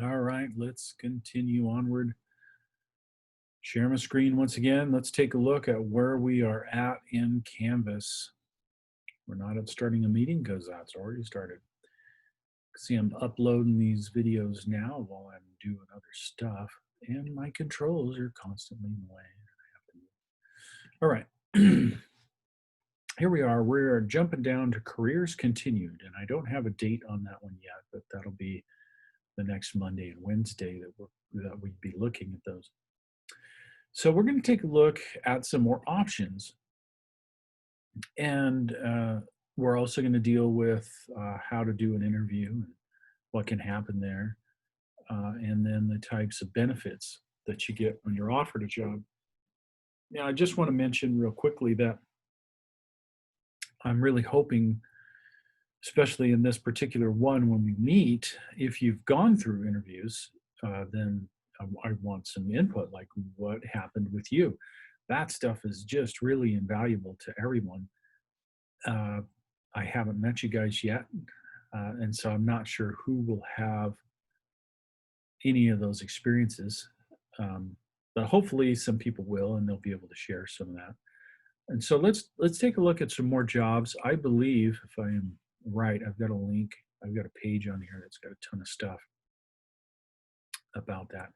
All right, let's continue onward. Share my screen once again. Let's take a look at where we are at in Canvas. We're not at starting a meeting because that's already started. See, I'm uploading these videos now while I'm doing other stuff, and my controls are constantly in the way. All right. Here we are. We're jumping down to careers continued, and I don't have a date on that one yet, but that'll be the next Monday and Wednesday that we'd be looking at those. So we're going to take a look at some more options, and we're also going to deal with how to do an interview and what can happen there, and then the types of benefits that you get when you're offered a job. Now, I just want to mention real quickly that I'm really hoping, especially in this particular one, when we meet, if you've gone through interviews, then I want some input, like what happened with you. That stuff is just really invaluable to everyone. Uh, I haven't met you guys yet, and so I'm not sure who will have any of those experiences. But hopefully, some people will, and they'll be able to share some of that. And so let's take a look at some more jobs. I believe, if I am right, I've got a link. I've got a page on here that's got a ton of stuff about that.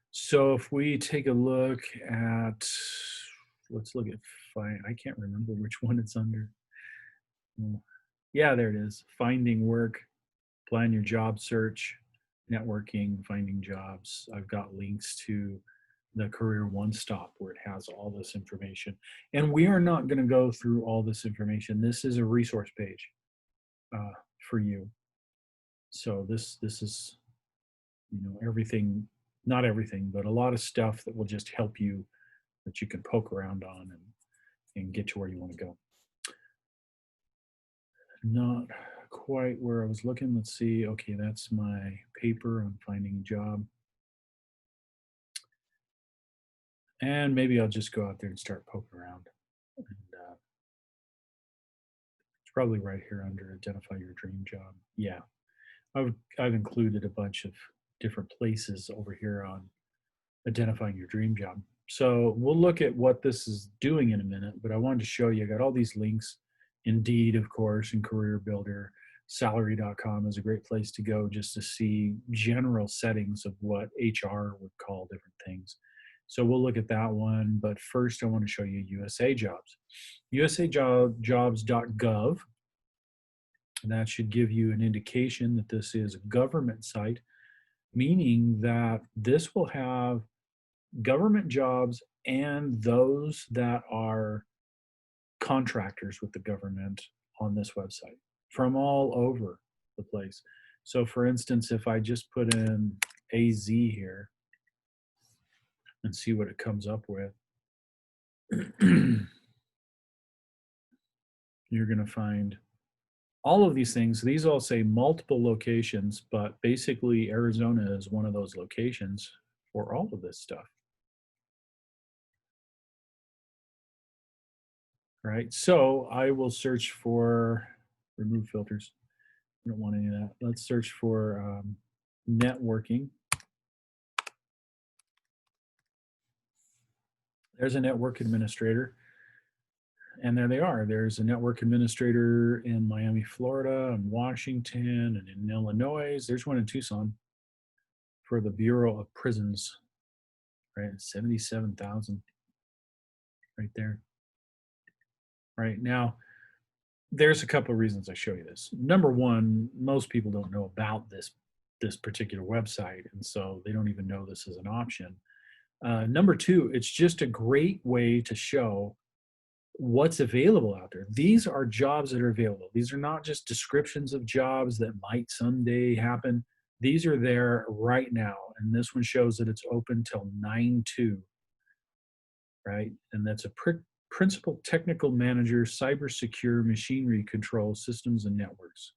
So if we take a look at, let's look at I can't remember which one it's under. Yeah, there it is. Finding work, plan your job search, networking, finding jobs. I've got links to the Career One Stop where it has all this information. And we are not going to go through all this information. This is a resource page for you. So this is, everything, not everything, but a lot of stuff that will just help you, that you can poke around on and get to where you want to go. Not quite where I was looking. Let's see. Okay, that's my paper on finding a job. And maybe I'll just go out there and start poking around. And it's probably right here under identify your dream job. Yeah, I've included a bunch of different places over here on identifying your dream job. So we'll look at what this is doing in a minute, but I wanted to show you, I got all these links. Indeed, of course, and Career Builder. Salary.com is a great place to go just to see general settings of what HR would call different things. So we'll look at that one, but first I want to show you USA Jobs. USAjobs.gov, and that should give you an indication that this is a government site, meaning that this will have government jobs and those that are contractors with the government on this website from all over the place. So for instance, if I just put in AZ here and see what it comes up with, you're going to find all of these things. These all say multiple locations, but basically Arizona is one of those locations for all of this stuff. Right, so I will search for, remove filters. I don't want any of that. Let's search for networking. There's a network administrator. And there they are. There's a network administrator in Miami, Florida, and Washington, and in Illinois. There's one in Tucson for the Bureau of Prisons, right? 77,000 right there. Right now, there's a couple of reasons I show you this. Number one, most people don't know about this particular website, and so they don't even know this is an option. Number two, it's just a great way to show what's available out there. These are jobs that are available. These are not just descriptions of jobs that might someday happen. These are there right now. And this one shows that it's open till 9/2, right? And that's a principal technical manager, cyber secure machinery control systems and networks.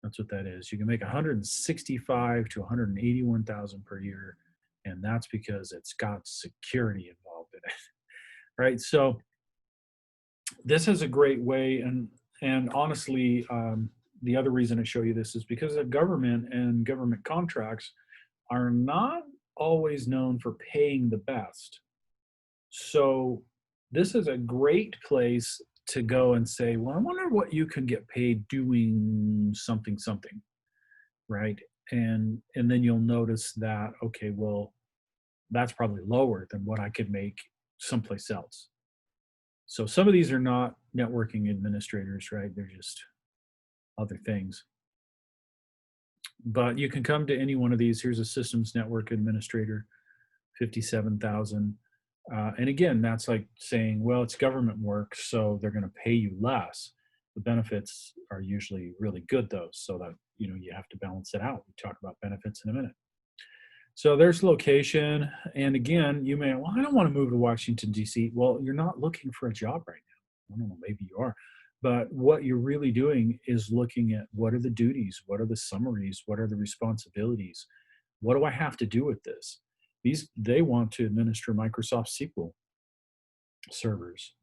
That's what that is. You can make 165 to 181,000 per year. And that's because it's got security involved in it, right? So this is a great way, and honestly, the other reason I show you this is because the government and government contracts are not always known for paying the best. So this is a great place to go and say, well, I wonder what you can get paid doing something, something, right? And then you'll notice that, okay, well, that's probably lower than what I could make someplace else. So some of these are not networking administrators, right? They're just other things. But you can come to any one of these. Here's a systems network administrator, 57,000. And again, that's like saying, well, it's government work, so they're going to pay you less. The benefits are usually really good though, so that you have to balance it out. We talk about benefits in a minute. So there's location, and again, you may, well, I don't want to move to Washington D.C. Well, you're not looking for a job right now. I don't know, maybe you are, but what you're really doing is looking at what are the duties, what are the summaries, what are the responsibilities, what do I have to do with this? They want to administer Microsoft SQL servers,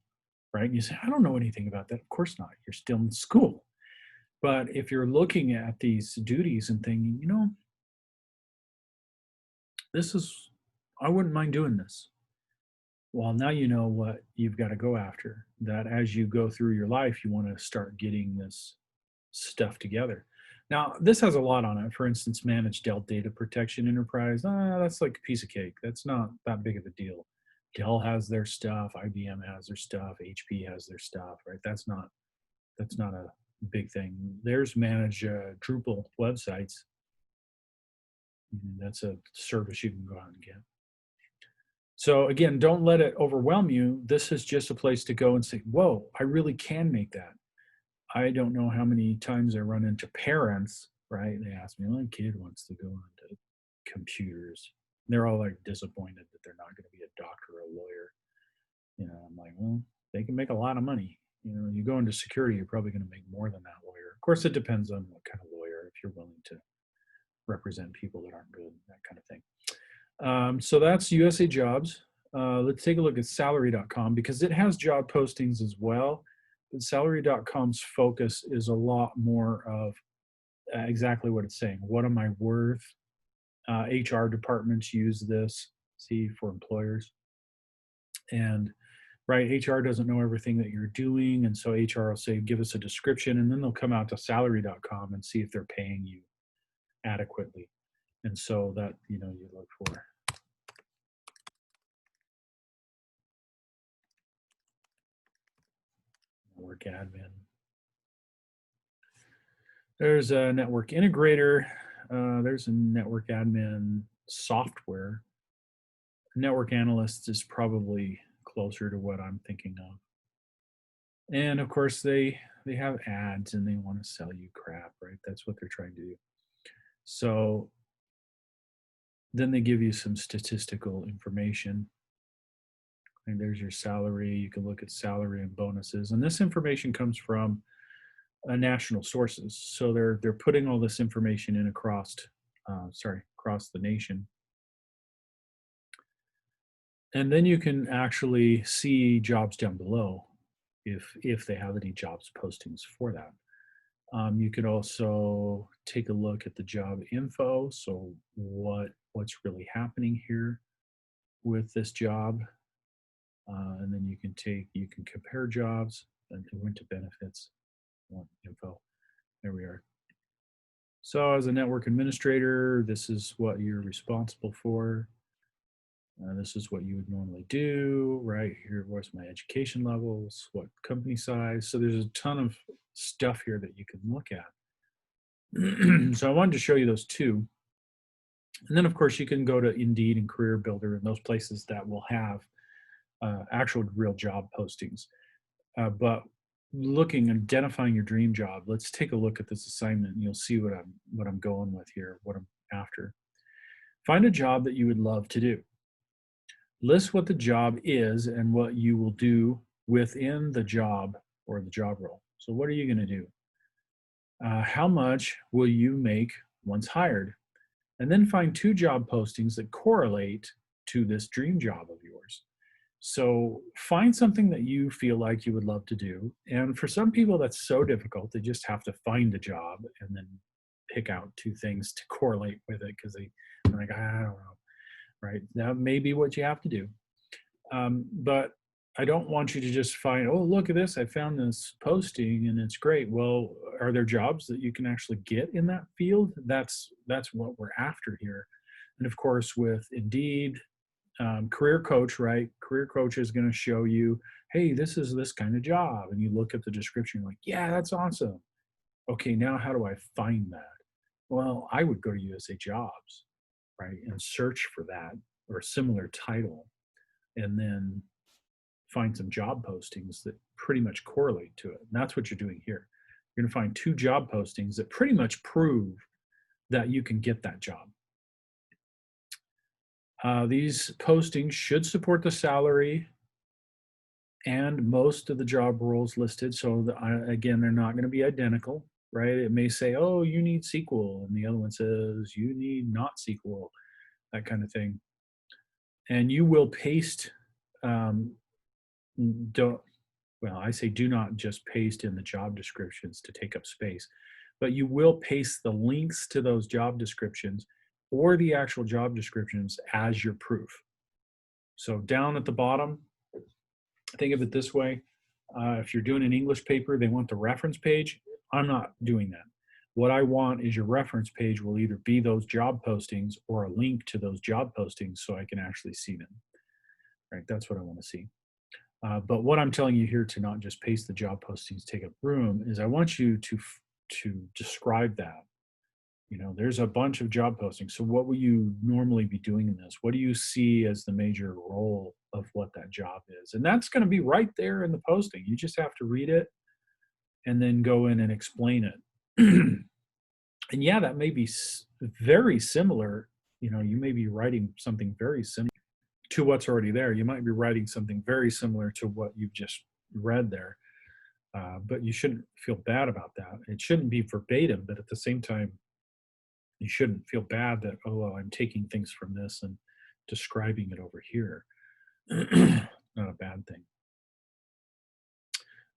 right? And you say, I don't know anything about that. Of course not. You're still in school. But if you're looking at these duties and thinking, this is, I wouldn't mind doing this. Well, now you know what you've got to go after. That as you go through your life, you want to start getting this stuff together. Now, this has a lot on it. For instance, managed Dell data protection enterprise. That's like a piece of cake. That's not that big of a deal. Dell has their stuff. IBM has their stuff. HP has their stuff. Right? That's not a big thing. There's managed Drupal websites. That's a service you can go out and get. So again, don't let it overwhelm you. This is just a place to go and say, whoa, I really can make that. I don't know how many times I run into parents, right? They ask me, my kid wants to go into computers. They're all like disappointed that they're not going to be a doctor or a lawyer. I'm like, well, they can make a lot of money. You go into security, you're probably going to make more than that lawyer. Of course, it depends on what kind of lawyer, if you're willing to represent people that aren't good, that kind of thing. So that's USA Jobs. Let's take a look at salary.com because it has job postings as well. But salary.com's focus is a lot more of exactly what it's saying. What am I worth? HR departments use this, see, for employers. And right, HR doesn't know everything that you're doing. And so HR will say, give us a description. And then they'll come out to salary.com and see if they're paying you adequately. And so that, you look for. Network admin. There's a network integrator. There's a network admin software. Network analyst is probably closer to what I'm thinking of. And of course, they have ads and they want to sell you crap, right? That's what they're trying to do. So then they give you some statistical information. And there's your salary. You can look at salary and bonuses. And this information comes from national sources. So they're putting all this information in across the nation. And then you can actually see jobs down below if they have any jobs postings for that. You could also take a look at the job info. So what's really happening here with this job. And then you can compare jobs and go into benefits, info. There we are. So as a network administrator, this is what you're responsible for. This is what you would normally do, right? Here, what's my education levels, what company size. So there's a ton of stuff here that you can look at. So I wanted to show you those two. And then of course you can go to Indeed and Career Builder and those places that will have actual real job postings. But identifying your dream job, let's take a look at this assignment and you'll see what I'm going with here, what I'm after. Find a job that you would love to do. List what the job is and what you will do within the job or the job role. So what are you going to do? How much will you make once hired? And then find 2 job postings that correlate to this dream job of yours. So find something that you feel like you would love to do. And for some people, that's so difficult. They just have to find a job and then pick out two things to correlate with it because they're like, I don't know, right? That may be what you have to do. But I don't want you to just find, oh, look at this. I found this posting and it's great. Well, are there jobs that you can actually get in that field? That's what we're after here. And of course, with Indeed, career coach, right? Career coach is going to show you, hey, this is this kind of job. And you look at the description, you're like, yeah, that's awesome. Okay, now how do I find that? Well, I would go to USA Jobs, right? And search for that or a similar title and then find some job postings that pretty much correlate to it. And that's what you're doing here. You're going to find two job postings that pretty much prove that you can get that job. These postings should support the salary and most of the job roles listed. So again, they're not going to be identical, right? It may say, oh, you need SQL, and the other one says you need not SQL, that kind of thing. And you will paste, don't, well, I say do not just paste in the job descriptions to take up space, but you will paste the links to those job descriptions or the actual job descriptions as your proof. So down at the bottom, think of it this way. If you're doing an English paper, they want the reference page. I'm not doing that. What I want is your reference page will either be those job postings or a link to those job postings so I can actually see them. Right? That's what I want to see. But what I'm telling you here to not just paste the job postings, take up room, is I want you to describe that. You know, there's a bunch of job postings. So what will you normally be doing in this? What do you see as the major role of what that job is? And that's going to be right there in the posting. You just have to read it and then go in and explain it. And yeah, that may be very similar. You know, you may be writing something very similar to what's already there. You might be writing something very similar to what you've just read there. But you shouldn't feel bad about that. It shouldn't be verbatim, but at the same time, you shouldn't feel bad that, oh, well, I'm taking things from this and describing it over here. Not a bad thing.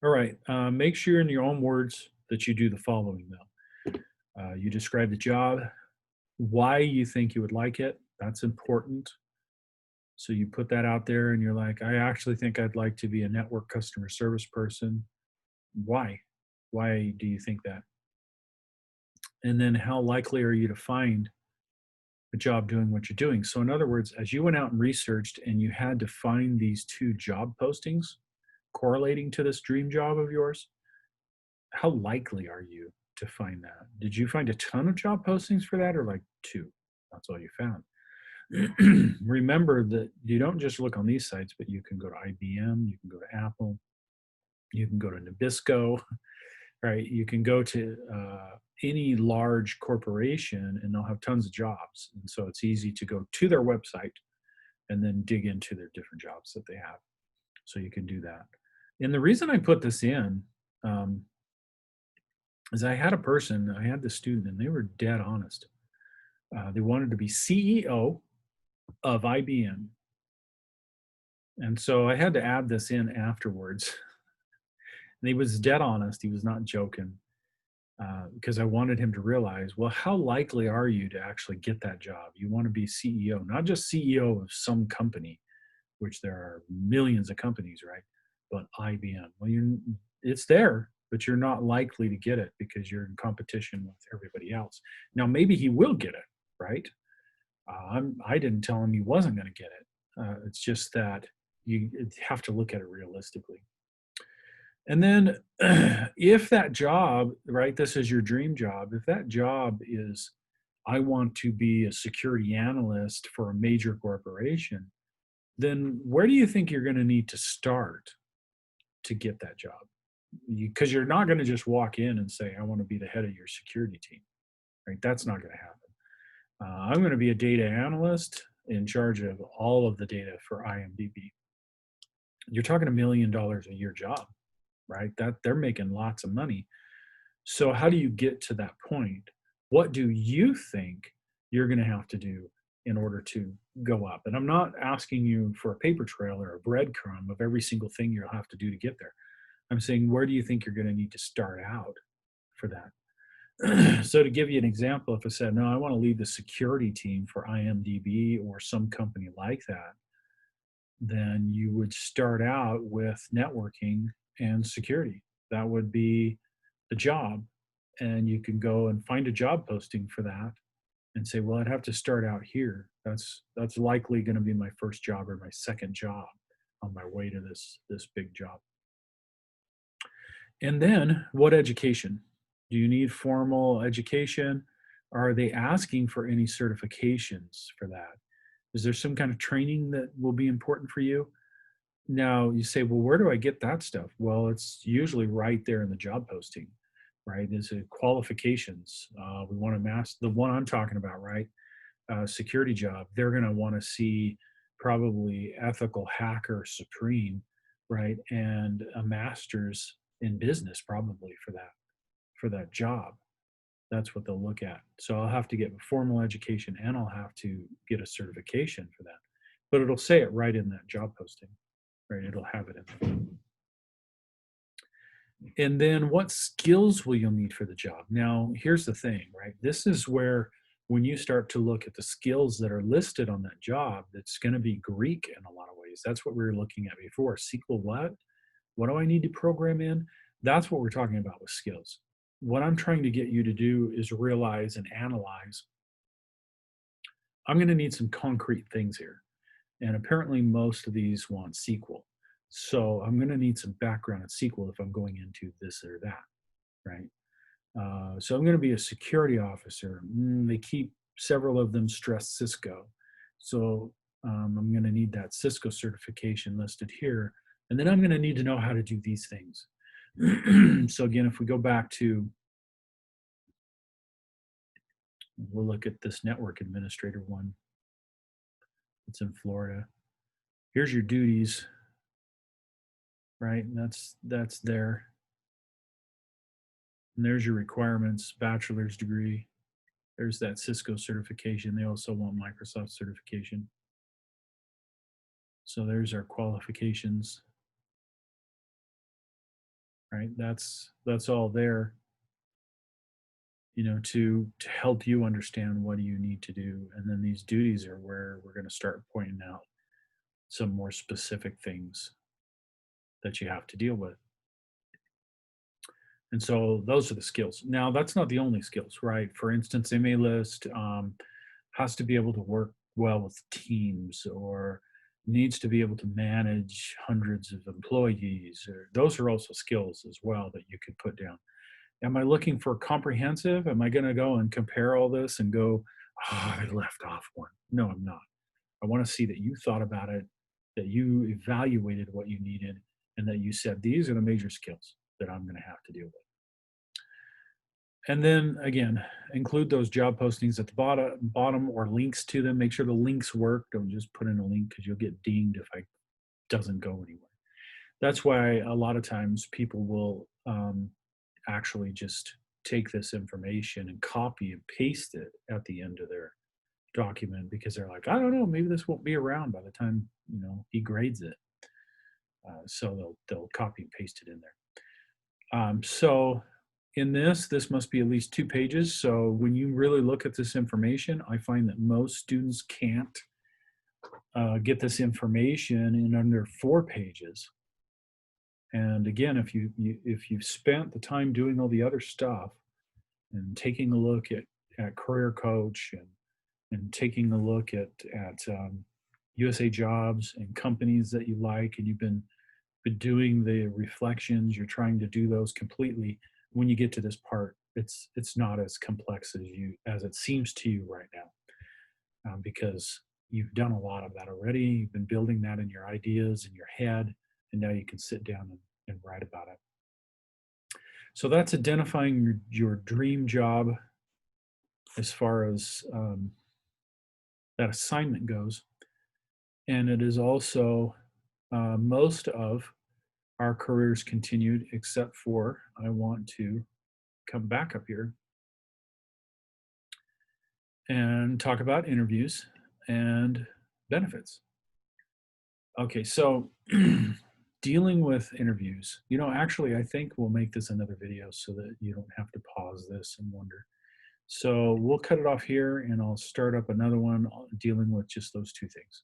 All right. Make sure in your own words that you do the following, though. You describe the job, why you think you would like it. That's important. So you put that out there and you're like, I actually think I'd like to be a network customer service person. Why? Why do you think that? And then how likely are you to find a job doing what you're doing? So in other words, as you went out and researched and you had to find these two job postings correlating to this dream job of yours, how likely are you to find that? Did you find a ton of job postings for that or like two? That's all you found. Remember that you don't just look on these sites, but you can go to IBM, you can go to Apple, you can go to Nabisco, right? You can go to any large corporation and they'll have tons of jobs. And so it's easy to go to their website and then dig into their different jobs that they have. So you can do that. And the reason I put this in is I had this student, and they were dead honest. They wanted to be CEO of IBM. And so I had to add this in afterwards. And he was dead honest. He was not joking because I wanted him to realize, well, how likely are you to actually get that job? You want to be CEO, not just CEO of some company, which there are millions of companies, right? But IBM. Well, it's there, but you're not likely to get it because you're in competition with everybody else. Now, maybe he will get it, right? I didn't tell him he wasn't going to get it. It's just that you have to look at it realistically. And then if that job, right, this is your dream job, if that job is, I want to be a security analyst for a major corporation, then where do you think you're going to need to start to get that job? Because you're not going to just walk in and say, I want to be the head of your security team, right? That's not going to happen. I'm going to be a data analyst in charge of all of the data for IMDb. You're talking $1 million a year job, right? That they're making lots of money. So how do you get to that point? What do you think you're going to have to do in order to go up. And I'm not asking you for a paper trail or a breadcrumb of every single thing you'll have to do to get there. I'm saying, where do you think you're going to need to start out for that? So to give you an example, if I said, no, I want to lead the security team for IMDb or some company like that, then you would start out with networking and security. That would be the job. And you can go and find a job posting for that and say, well, I'd have to start out here. That's likely going to be my first job or my second job on my way to this big job. And then what education? Do you need formal education? Are they asking for any certifications for that? Is there some kind of training that will be important for you? Now you say, well, where do I get that stuff? Well, it's usually right there in the job posting, right? There's a qualifications. We want to master the one I'm talking about, right? Security job. They're going to want to see probably ethical hacker supreme, right? And a master's in business probably for that job. That's what they'll look at. So I'll have to get formal education and I'll have to get a certification for that. But it'll say it right in that job posting, right? It'll have it in there. And then what skills will you need for the job? Now, here's the thing, right? This is where when you start to look at the skills that are listed on that job, it's going to be Greek in a lot of ways. That's what we were looking at before. SQL what? What do I need to program in? That's what we're talking about with skills. What I'm trying to get you to do is realize and analyze. I'm going to need some concrete things here. And apparently most of these want SQL. So I'm going to need some background in SQL if I'm going into this or that, right? So I'm going to be a security officer. They keep several of them stress Cisco. So I'm going to need that Cisco certification listed here. And then I'm going to need to know how to do these things. So again, if we go back to, we'll look at this network administrator one. It's in Florida. Here's your duties, right? And that's there. And there's your requirements, bachelor's degree. There's that Cisco certification. They also want Microsoft certification. So there's our qualifications, right? That's all there, to help you understand what do you need to do. And then these duties are where we're going to start pointing out some more specific things that you have to deal with. And so those are the skills. Now, that's not the only skills, right? For instance, they may list has to be able to work well with teams or needs to be able to manage hundreds of employees. Or, those are also skills as well that you could put down. Am I looking for comprehensive? Am I going to go and compare all this and go, oh, I left off one? No, I'm not. I want to see that you thought about it, that you evaluated what you needed, and that you said, these are the major skills that I'm going to have to deal with. And then again, include those job postings at the bottom or links to them. Make sure the links work. Don't just put in a link because you'll get dinged if it doesn't go anywhere. That's why a lot of times people will actually just take this information and copy and paste it at the end of their document because they're like, I don't know, maybe this won't be around by the time he grades it. So they'll copy and paste it in there. So in this must be at least 2 pages. So when you really look at this information, I find that most students can't get this information in under 4 pages. And again, if you've spent the time doing all the other stuff and taking a look at Career Coach and taking a look at USA Jobs and companies that you like, and you've been doing the reflections, you're trying to do those completely. When you get to this part, it's not as complex as it seems to you right now, because you've done a lot of that already. You've been building that in your ideas in your head, and now you can sit down and write about it. So that's identifying your dream job as far as that assignment goes. And it is also most of our careers continued, except for, I want to come back up here and talk about interviews. and benefits. Okay, so dealing with interviews. Actually, I think we'll make this another video so that you don't have to pause this and wonder. So we'll cut it off here and I'll start up another one dealing with just those two things.